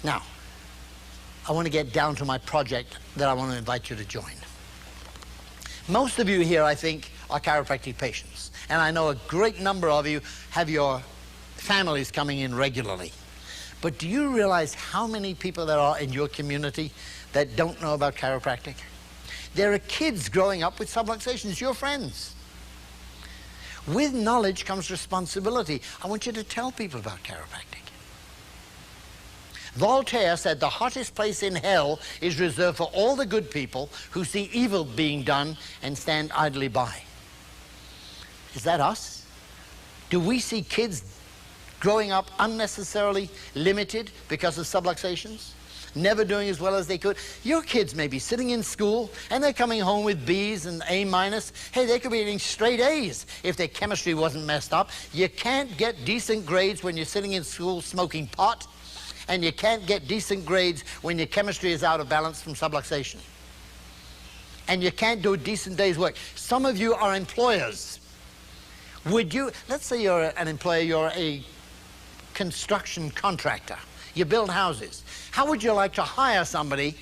Now, I want to get down to my project that I want to invite you to join. Most of you here, I think, are chiropractic patients, and I know a great number of you have your families coming in regularly. But do you realize how many people there are in your community that don't know about chiropractic? There are kids growing up with subluxations, your friends. With knowledge comes responsibility. I want you to tell people about chiropractic. Voltaire said the hottest place in hell is reserved for all the good people who see evil being done and stand idly by. Is that us? Do we see kids growing up unnecessarily limited because of subluxations? Never doing as well as they could? Your kids may be sitting in school and they're coming home with B's and A minus. Hey, they could be getting straight A's if their chemistry wasn't messed up. You can't get decent grades when you're sitting in school smoking pot, and you can't get decent grades when your chemistry is out of balance from subluxation. And you can't do a decent day's work. Some of you are employers. Would you, let's say you're an employer, you're a construction contractor. You build houses. How would you like to hire somebody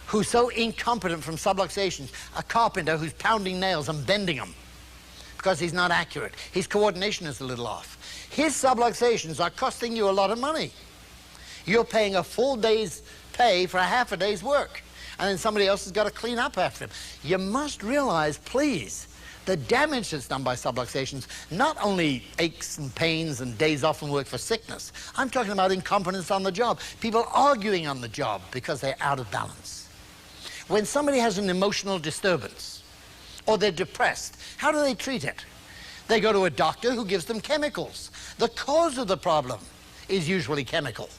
who's so incompetent from subluxations, a carpenter who's pounding nails and bending them because he's not accurate? His coordination is a little off. His subluxations are costing you a lot of money. You're paying a full day's pay for a half a day's work, and then somebody else has got to clean up after him. You must realize, please, the damage that's done by subluxations, not only aches and pains and days off from work for sickness. I'm talking about incompetence on the job, people arguing on the job because they're out of balance. When somebody has an emotional disturbance or they're depressed, how do they treat it? They go to a doctor who gives them chemicals. The cause of the problem is usually chemical.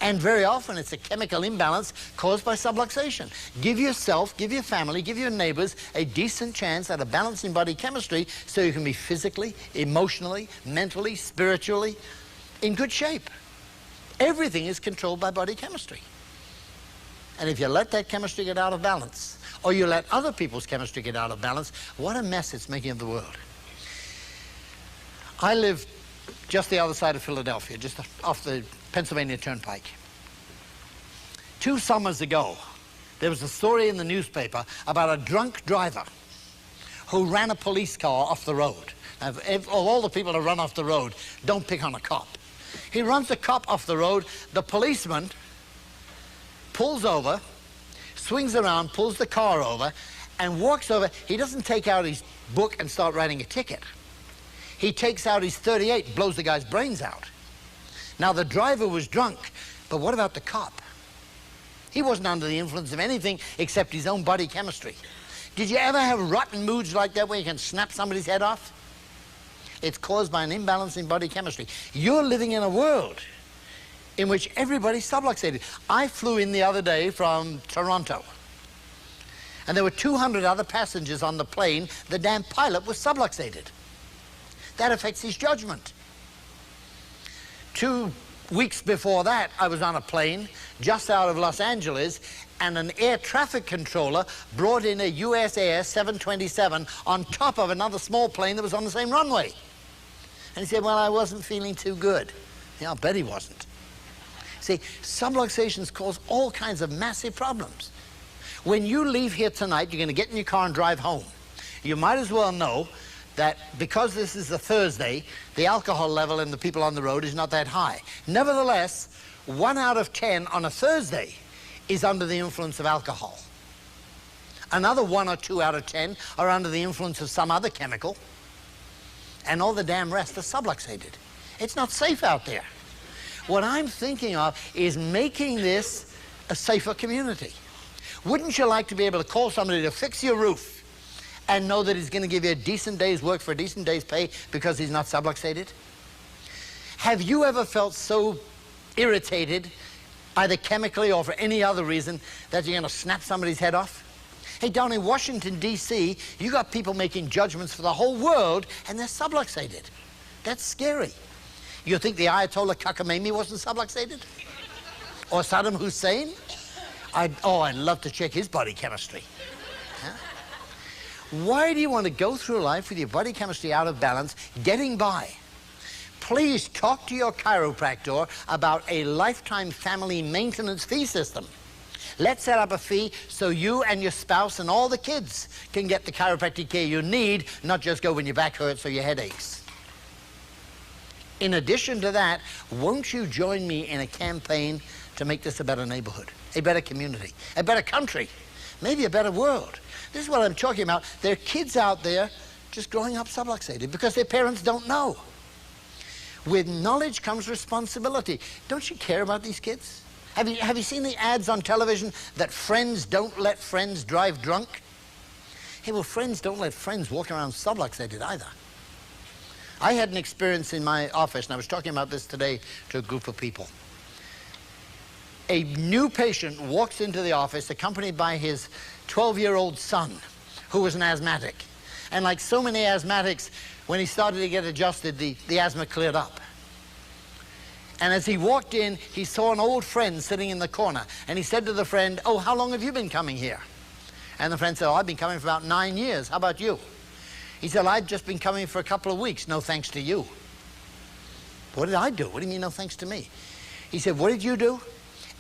And very often it's a chemical imbalance caused by subluxation. Give yourself, give your family, give your neighbors a decent chance at a balancing body chemistry so you can be physically, emotionally, mentally, spiritually in good shape. Everything is controlled by body chemistry. And if you let that chemistry get out of balance, or you let other people's chemistry get out of balance, what a mess it's making of the world. I live just the other side of Philadelphia, just off the Pennsylvania Turnpike. 2 summers ago, there was a story in the newspaper about a drunk driver who ran a police car off the road. Now, of all the people to run off the road, don't pick on a cop. He runs the cop off the road. The policeman pulls over, swings around, pulls the car over, and walks over. He doesn't take out his book and start writing a ticket. He takes out his .38, blows the guy's brains out. Now, the driver was drunk, but what about the cop? He wasn't under the influence of anything except his own body chemistry. Did you ever have rotten moods like that where you can snap somebody's head off? It's caused by an imbalance in body chemistry. You're living in a world in which everybody's subluxated. I flew in the other day from Toronto, and there were 200 other passengers on the plane. The damn pilot was subluxated. That affects his judgment. 2 weeks before that, I was on a plane just out of Los Angeles, and an air traffic controller brought in a US Air 727 on top of another small plane that was on the same runway. And he said, well, I wasn't feeling too good. Yeah, I'll bet he wasn't. See, subluxations cause all kinds of massive problems. When you leave here tonight, you're going to get in your car and drive home. You might as well know that because this is a Thursday, the alcohol level in the people on the road is not that high. Nevertheless, 1 out of 10 on a Thursday is under the influence of alcohol. Another 1 or 2 out of 10 are under the influence of some other chemical, and all the damn rest are subluxated. It's not safe out there. What I'm thinking of is making this a safer community. Wouldn't you like to be able to call somebody to fix your roof and know that he's going to give you a decent day's work for a decent day's pay because he's not subluxated? Have you ever felt so irritated, either chemically or for any other reason, that you're going to snap somebody's head off? Hey, down in Washington, D.C., you got people making judgments for the whole world, and they're subluxated. That's scary. You think the Ayatollah Khamenei wasn't subluxated? Or Saddam Hussein? I'd love to check his body chemistry. Huh? Why do you want to go through life with your body chemistry out of balance, getting by? please talk to your chiropractor about a lifetime family maintenance fee system. Let's set up a fee so you and your spouse and all the kids can get the chiropractic care you need, not just go when your back hurts or your head aches. In addition to that, won't you join me in a campaign to make this a better neighborhood, a better community, a better country, maybe a better world? This is what I'm talking about. There are kids out there just growing up subluxated because their parents don't know. With knowledge comes responsibility. Don't you care about these kids? Have you seen the ads on television that friends don't let friends drive drunk? Hey, well, friends don't let friends walk around subluxated either. I had an experience in my office, and I was talking about this today to a group of people. A new patient walks into the office accompanied by his 12-year-old son, who was an asthmatic. And like so many asthmatics, when he started to get adjusted, the asthma cleared up. And as he walked in, he saw an old friend sitting in the corner. And he said to the friend, "Oh, how long have you been coming here?" And the friend said, "Oh, I've been coming for about 9 years. How about you?" He said, "I've just been coming for a couple of weeks. No thanks to you." "What did I do?" "What do you mean, no thanks to me?" He said, "What did you do?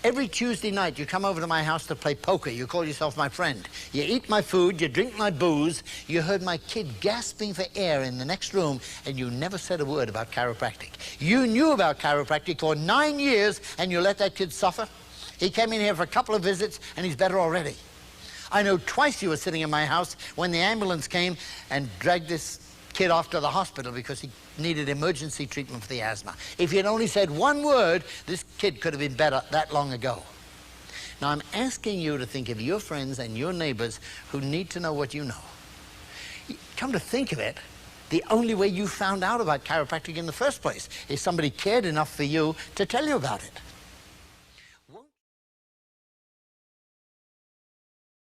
Every Tuesday night, you come over to my house to play poker. You call yourself my friend. You eat my food, you drink my booze. You heard my kid gasping for air in the next room, and you never said a word about chiropractic. You knew about chiropractic for 9 years, and you let that kid suffer? He came in here for a couple of visits, and he's better already. I know twice you were sitting in my house when the ambulance came and dragged this kid off to the hospital because he needed emergency treatment for the asthma. If you'd only said one word, this kid could have been better that long ago." Now, I'm asking you to think of your friends and your neighbors who need to know what you know. Come to think of it, the only way you found out about chiropractic in the first place is somebody cared enough for you to tell you about it.